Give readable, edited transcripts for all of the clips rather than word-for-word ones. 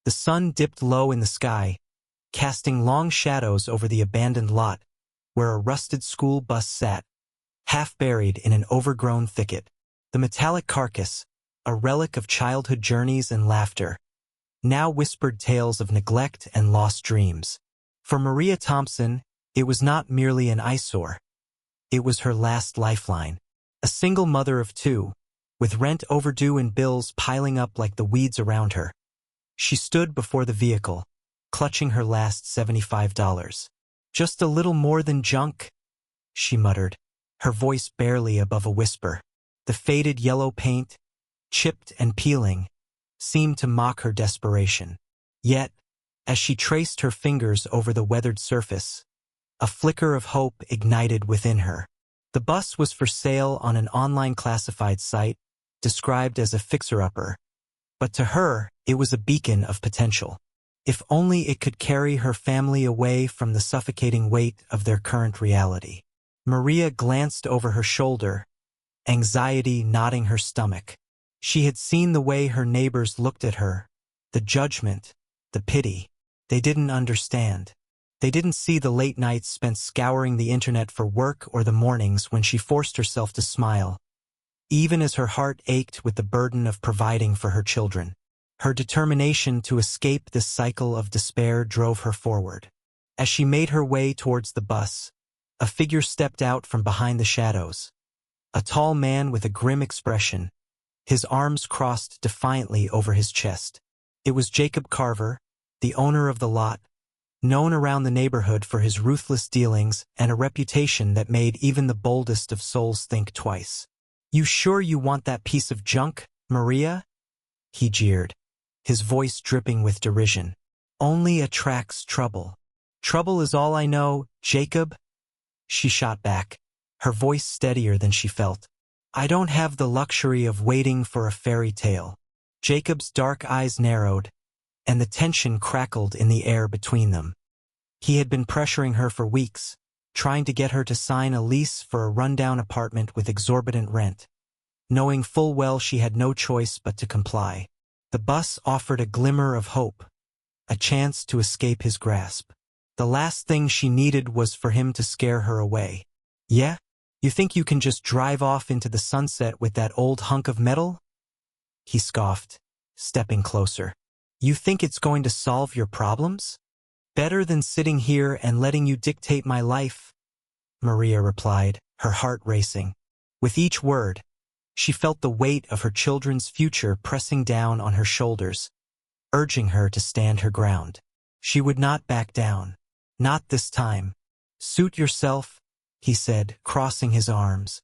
The sun dipped low in the sky, casting long shadows over the abandoned lot, where a rusted school bus sat, half buried in an overgrown thicket. The metallic carcass, a relic of childhood journeys and laughter, now whispered tales of neglect and lost dreams. For Maria Thompson, it was not merely an eyesore. It was her last lifeline. A single mother of two, with rent overdue and bills piling up like the weeds around her. She stood before the vehicle, clutching her last $75. "Just a little more than junk," she muttered, her voice barely above a whisper. The faded yellow paint, chipped and peeling, seemed to mock her desperation. Yet, as she traced her fingers over the weathered surface, a flicker of hope ignited within her. The bus was for sale on an online classified site, described as a fixer-upper, but to her, it was a beacon of potential. If only it could carry her family away from the suffocating weight of their current reality. Maria glanced over her shoulder, anxiety knotting her stomach. She had seen the way her neighbors looked at her, the judgment, the pity. They didn't understand. They didn't see the late nights spent scouring the internet for work or the mornings when she forced herself to smile, even as her heart ached with the burden of providing for her children. Her determination to escape this cycle of despair drove her forward. As she made her way towards the bus, a figure stepped out from behind the shadows. A tall man with a grim expression, his arms crossed defiantly over his chest. It was Jacob Carver, the owner of the lot, known around the neighborhood for his ruthless dealings and a reputation that made even the boldest of souls think twice. "You sure you want that piece of junk, Maria?" he jeered, his voice dripping with derision. "Only attracts trouble." "Trouble is all I know, Jacob," she shot back, her voice steadier than she felt. "I don't have the luxury of waiting for a fairy tale." Jacob's dark eyes narrowed, and the tension crackled in the air between them. He had been pressuring her for weeks, trying to get her to sign a lease for a rundown apartment with exorbitant rent, knowing full well she had no choice but to comply. The bus offered a glimmer of hope, a chance to escape his grasp. The last thing she needed was for him to scare her away. "Yeah? You think you can just drive off into the sunset with that old hunk of metal?" he scoffed, stepping closer. "You think it's going to solve your problems? Better than sitting here and letting you dictate my life," Maria replied, her heart racing. With each word, she felt the weight of her children's future pressing down on her shoulders, urging her to stand her ground. She would not back down. Not this time. "Suit yourself," he said, crossing his arms.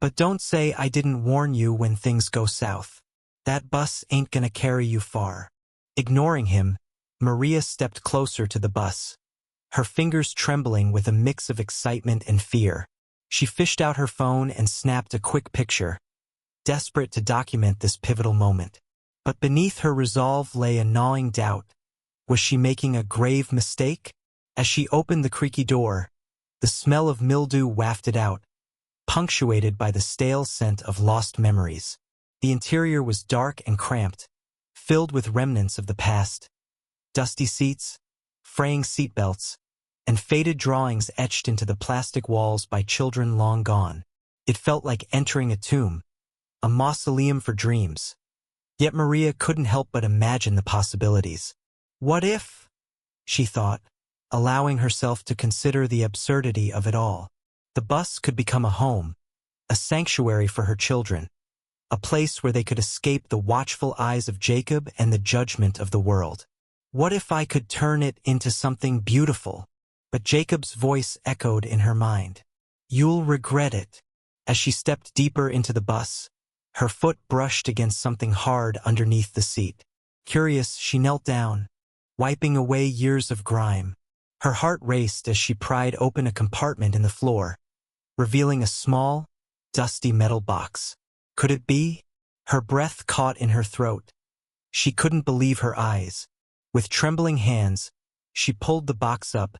"But don't say I didn't warn you when things go south. That bus ain't gonna carry you far." Ignoring him, Maria stepped closer to the bus, her fingers trembling with a mix of excitement and fear. She fished out her phone and snapped a quick picture, desperate to document this pivotal moment. But beneath her resolve lay a gnawing doubt. Was she making a grave mistake? As she opened the creaky door, the smell of mildew wafted out, punctuated by the stale scent of lost memories. The interior was dark and cramped, filled with remnants of the past. Dusty seats, fraying seatbelts, and faded drawings etched into the plastic walls by children long gone. It felt like entering a tomb, a mausoleum for dreams. Yet Maria couldn't help but imagine the possibilities. What if, she thought, allowing herself to consider the absurdity of it all, the bus could become a home, a sanctuary for her children, a place where they could escape the watchful eyes of Jacob and the judgment of the world. What if I could turn it into something beautiful? But Jacob's voice echoed in her mind. "You'll regret it." As she stepped deeper into the bus, her foot brushed against something hard underneath the seat. Curious, she knelt down, wiping away years of grime. Her heart raced as she pried open a compartment in the floor, revealing a small, dusty metal box. Could it be? Her breath caught in her throat. She couldn't believe her eyes. With trembling hands, she pulled the box up,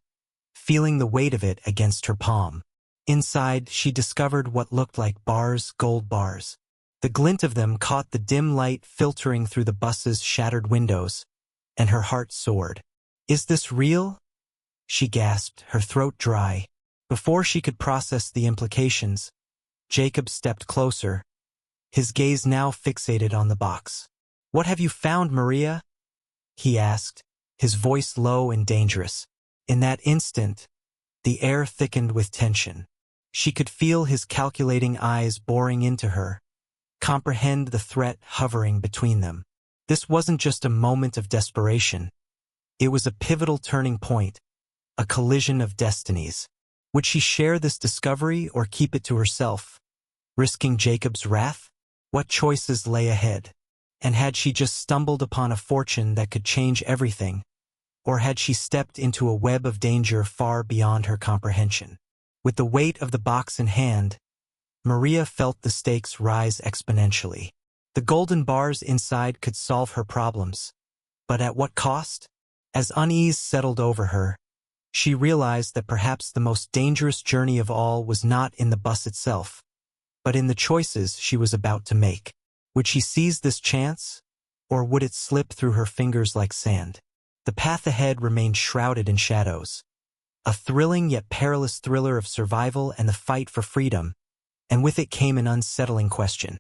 feeling the weight of it against her palm. Inside, she discovered what looked like bars, gold bars. The glint of them caught the dim light filtering through the bus's shattered windows, and her heart soared. "Is this real?" she gasped, her throat dry. Before she could process the implications, Jacob stepped closer, his gaze now fixated on the box. "What have you found, Maria?" he asked, his voice low and dangerous. In that instant, the air thickened with tension. She could feel his calculating eyes boring into her, comprehend the threat hovering between them. This wasn't just a moment of desperation. It was a pivotal turning point, a collision of destinies. Would she share this discovery or keep it to herself, risking Jacob's wrath? What choices lay ahead? And had she just stumbled upon a fortune that could change everything? Or had she stepped into a web of danger far beyond her comprehension? With the weight of the box in hand, Maria felt the stakes rise exponentially. The golden bars inside could solve her problems. But at what cost? As unease settled over her, she realized that perhaps the most dangerous journey of all was not in the bus itself, but in the choices she was about to make. Would she seize this chance, or would it slip through her fingers like sand? The path ahead remained shrouded in shadows, a thrilling yet perilous thriller of survival and the fight for freedom, and with it came an unsettling question.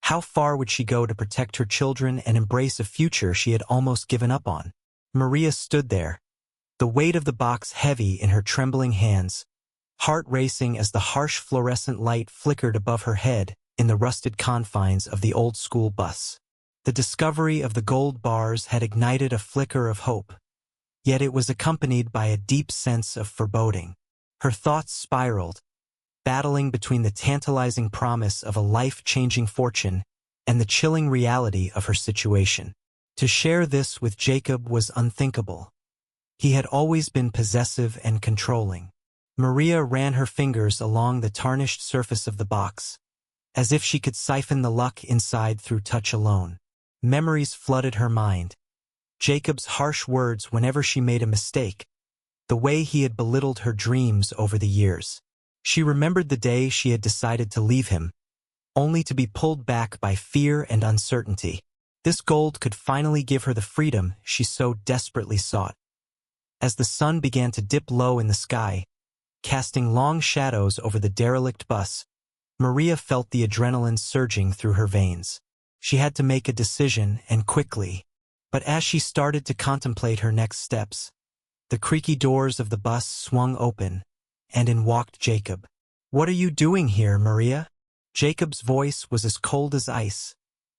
How far would she go to protect her children and embrace a future she had almost given up on? Maria stood there, the weight of the box heavy in her trembling hands, heart racing as the harsh fluorescent light flickered above her head in the rusted confines of the old school bus. The discovery of the gold bars had ignited a flicker of hope, yet it was accompanied by a deep sense of foreboding. Her thoughts spiraled, battling between the tantalizing promise of a life-changing fortune and the chilling reality of her situation. To share this with Jacob was unthinkable. He had always been possessive and controlling. Maria ran her fingers along the tarnished surface of the box, as if she could siphon the luck inside through touch alone. Memories flooded her mind. Jacob's harsh words whenever she made a mistake, the way he had belittled her dreams over the years. She remembered the day she had decided to leave him, only to be pulled back by fear and uncertainty. This gold could finally give her the freedom she so desperately sought. As the sun began to dip low in the sky, casting long shadows over the derelict bus, Maria felt the adrenaline surging through her veins. She had to make a decision, and quickly. But as she started to contemplate her next steps, the creaky doors of the bus swung open, and in walked Jacob. "What are you doing here, Maria?" Jacob's voice was as cold as ice,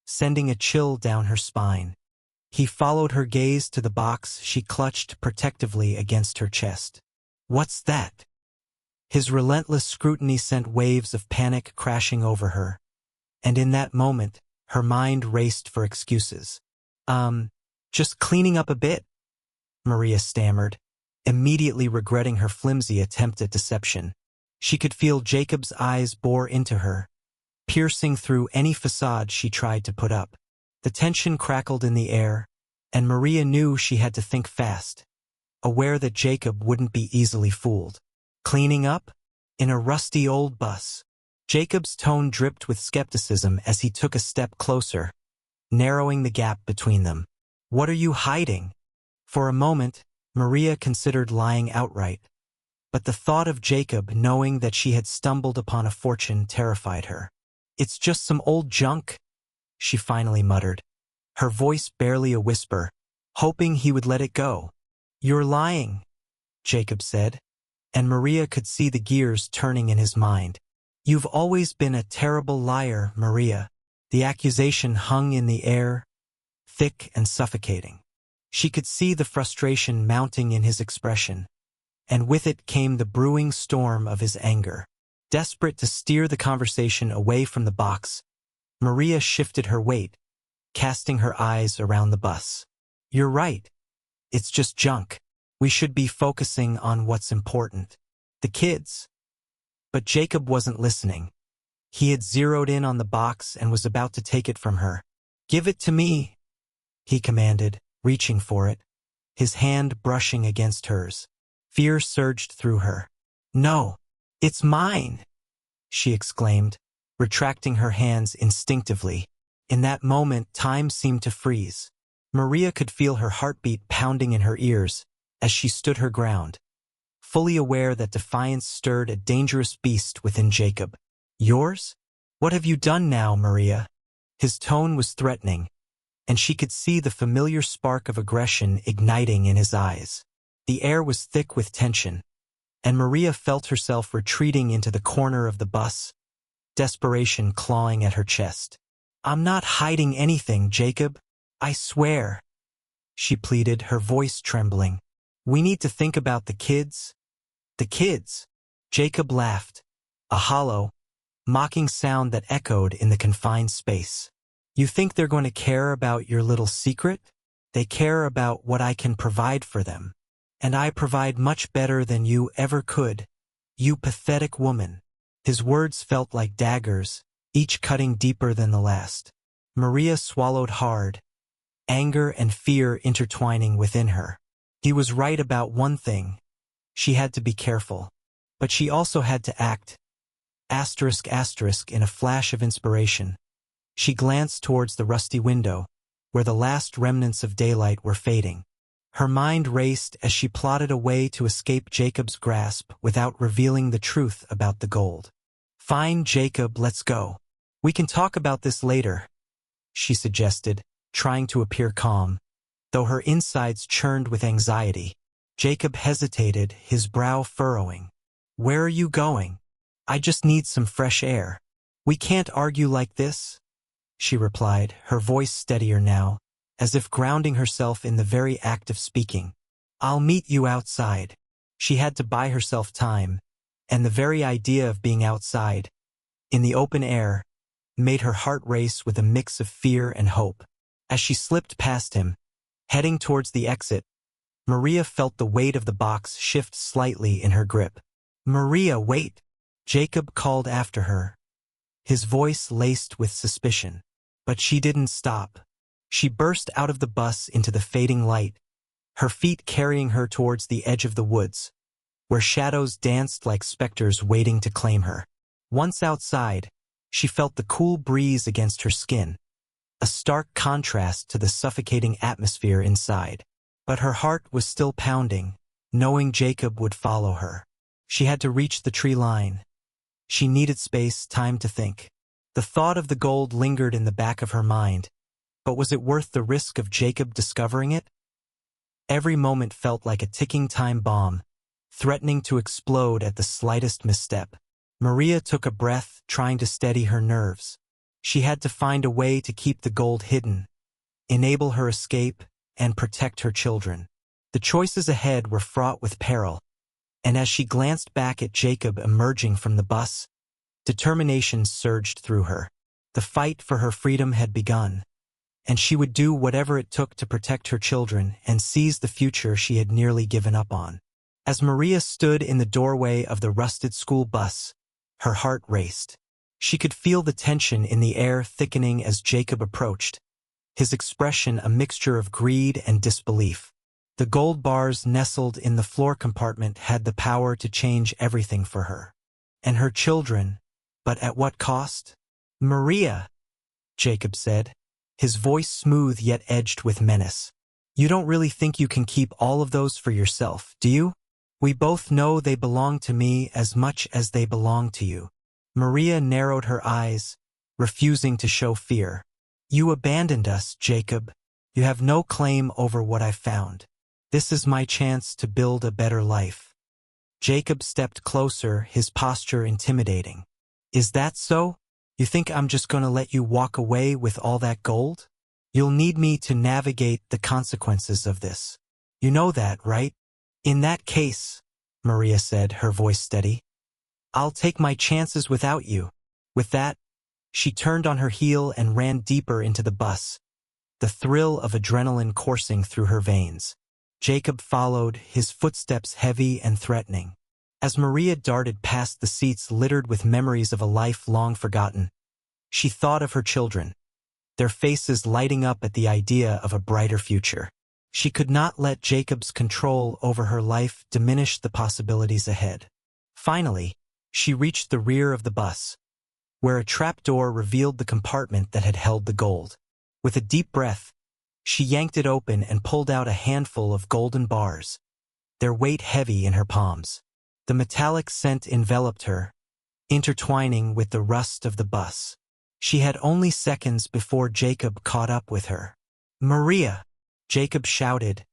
sending a chill down her spine. He followed her gaze to the box she clutched protectively against her chest. "What's that?" His relentless scrutiny sent waves of panic crashing over her, and in that moment, her mind raced for excuses. Just cleaning up a bit," Maria stammered, immediately regretting her flimsy attempt at deception. She could feel Jacob's eyes bore into her, piercing through any facade she tried to put up. The tension crackled in the air, and Maria knew she had to think fast, aware that Jacob wouldn't be easily fooled. "Cleaning up? In a rusty old bus?" Jacob's tone dripped with skepticism as he took a step closer, narrowing the gap between them. "What are you hiding?" For a moment, Maria considered lying outright, but the thought of Jacob knowing that she had stumbled upon a fortune terrified her. "It's just some old junk," she finally muttered, her voice barely a whisper, hoping he would let it go. "You're lying," Jacob said, and Maria could see the gears turning in his mind. "You've always been a terrible liar, Maria." The accusation hung in the air, thick and suffocating. She could see the frustration mounting in his expression, and with it came the brewing storm of his anger. Desperate to steer the conversation away from the box, Maria shifted her weight, casting her eyes around the bus. "You're right. It's just junk. We should be focusing on what's important. The kids." But Jacob wasn't listening. He had zeroed in on the box and was about to take it from her. "Give it to me," he commanded, reaching for it, his hand brushing against hers. Fear surged through her. "No, it's mine," she exclaimed, retracting her hands instinctively. In that moment, time seemed to freeze. Maria could feel her heartbeat pounding in her ears as she stood her ground, fully aware that defiance stirred a dangerous beast within Jacob. Yours? What have you done now, Maria? His tone was threatening, and she could see the familiar spark of aggression igniting in his eyes. The air was thick with tension, and Maria felt herself retreating into the corner of the bus, desperation clawing at her chest. I'm not hiding anything, Jacob. I swear, she pleaded, her voice trembling. We need to think about the kids. The kids. Jacob laughed, a hollow, mocking sound that echoed in the confined space. You think they're going to care about your little secret? They care about what I can provide for them. And I provide much better than you ever could. You pathetic woman. His words felt like daggers, each cutting deeper than the last. Maria swallowed hard, anger and fear intertwining within her. He was right about one thing. She had to be careful. But she also had to act. In a flash of inspiration, she glanced towards the rusty window, where the last remnants of daylight were fading. Her mind raced as she plotted a way to escape Jacob's grasp without revealing the truth about the gold. Fine, Jacob, let's go. We can talk about this later, she suggested, trying to appear calm, though her insides churned with anxiety. Jacob hesitated, his brow furrowing. Where are you going? I just need some fresh air. We can't argue like this, she replied, her voice steadier now, as if grounding herself in the very act of speaking. I'll meet you outside. She had to buy herself time, and the very idea of being outside, in the open air, made her heart race with a mix of fear and hope. As she slipped past him, heading towards the exit, Maria felt the weight of the box shift slightly in her grip. Maria, wait! Jacob called after her, his voice laced with suspicion. But she didn't stop. She burst out of the bus into the fading light, her feet carrying her towards the edge of the woods, where shadows danced like specters waiting to claim her. Once outside, she felt the cool breeze against her skin, a stark contrast to the suffocating atmosphere inside. But her heart was still pounding, knowing Jacob would follow her. She had to reach the tree line. She needed space, time to think. The thought of the gold lingered in the back of her mind, but was it worth the risk of Jacob discovering it? Every moment felt like a ticking time bomb, threatening to explode at the slightest misstep. Maria took a breath, trying to steady her nerves. She had to find a way to keep the gold hidden, enable her escape, and protect her children. The choices ahead were fraught with peril, and as she glanced back at Jacob emerging from the bus, determination surged through her. The fight for her freedom had begun, and she would do whatever it took to protect her children and seize the future she had nearly given up on. As Maria stood in the doorway of the rusted school bus, her heart raced. She could feel the tension in the air thickening as Jacob approached, his expression a mixture of greed and disbelief. The gold bars nestled in the floor compartment had the power to change everything for her. And her children, but at what cost? Maria, Jacob said, his voice smooth yet edged with menace. You don't really think you can keep all of those for yourself, do you? We both know they belong to me as much as they belong to you. Maria narrowed her eyes, refusing to show fear. You abandoned us, Jacob. You have no claim over what I found. This is my chance to build a better life. Jacob stepped closer, his posture intimidating. Is that so? You think I'm just going to let you walk away with all that gold? You'll need me to navigate the consequences of this. You know that, right? In that case, Maria said, her voice steady, I'll take my chances without you. With that, she turned on her heel and ran deeper into the bus, the thrill of adrenaline coursing through her veins. Jacob followed, his footsteps heavy and threatening. As Maria darted past the seats littered with memories of a life long forgotten, she thought of her children, their faces lighting up at the idea of a brighter future. She could not let Jacob's control over her life diminish the possibilities ahead. Finally, she reached the rear of the bus, where a trapdoor revealed the compartment that had held the gold. With a deep breath, She yanked it open and pulled out a handful of golden bars, their weight heavy in her palms. The metallic scent enveloped her, intertwining with the rust of the bus. She had only seconds before Jacob caught up with her. "Maria!" Jacob shouted,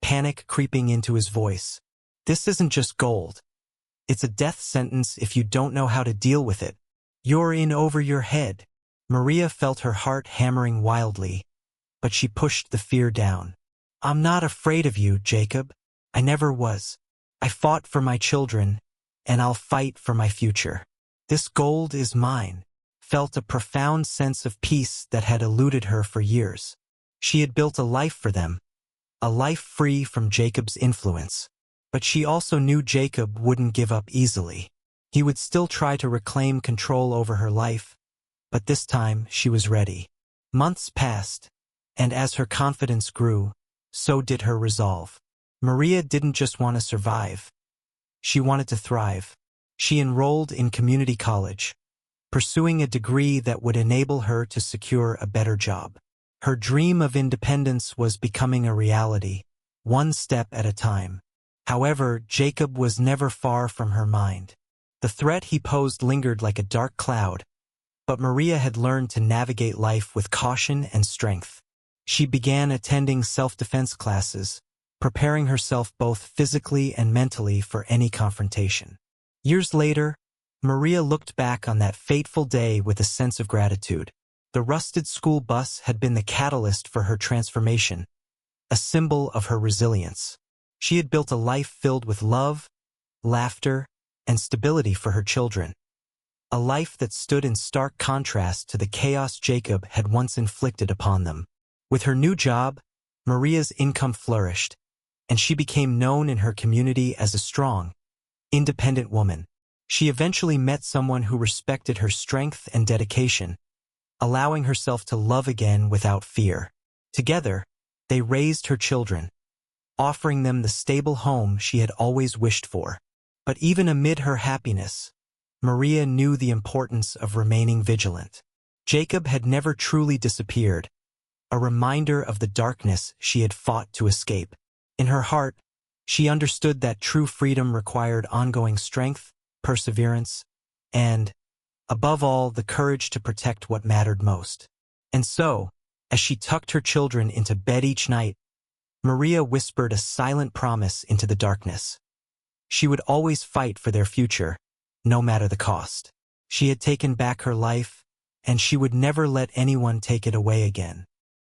panic creeping into his voice. "This isn't just gold. It's a death sentence if you don't know how to deal with it. You're in over your head." Maria felt her heart hammering wildly, but she pushed the fear down. "I'm not afraid of you, Jacob. I never was. I fought for my children, and I'll fight for my future. This gold is mine." Felt a profound sense of peace that had eluded her for years. She had built a life for them, a life free from Jacob's influence. But she also knew Jacob wouldn't give up easily. He would still try to reclaim control over her life, but this time she was ready. Months passed, and as her confidence grew, so did her resolve. Maria didn't just want to survive. She wanted to thrive. She enrolled in community college, pursuing a degree that would enable her to secure a better job. Her dream of independence was becoming a reality, one step at a time. However, Jacob was never far from her mind. The threat he posed lingered like a dark cloud, but Maria had learned to navigate life with caution and strength. She began attending self-defense classes, preparing herself both physically and mentally for any confrontation. Years later, Maria looked back on that fateful day with a sense of gratitude. The rusted school bus had been the catalyst for her transformation, a symbol of her resilience. She had built a life filled with love, laughter, and stability for her children. A life that stood in stark contrast to the chaos Jacob had once inflicted upon them. With her new job, Maria's income flourished, and she became known in her community as a strong, independent woman. She eventually met someone who respected her strength and dedication, allowing herself to love again without fear. Together, they raised her children, offering them the stable home she had always wished for. But even amid her happiness, Maria knew the importance of remaining vigilant. Jacob had never truly disappeared, a reminder of the darkness she had fought to escape. In her heart, she understood that true freedom required ongoing strength, perseverance, and, above all, the courage to protect what mattered most. And so, as she tucked her children into bed each night, Maria whispered a silent promise into the darkness. She would always fight for their future, no matter the cost. She had taken back her life, and she would never let anyone take it away again.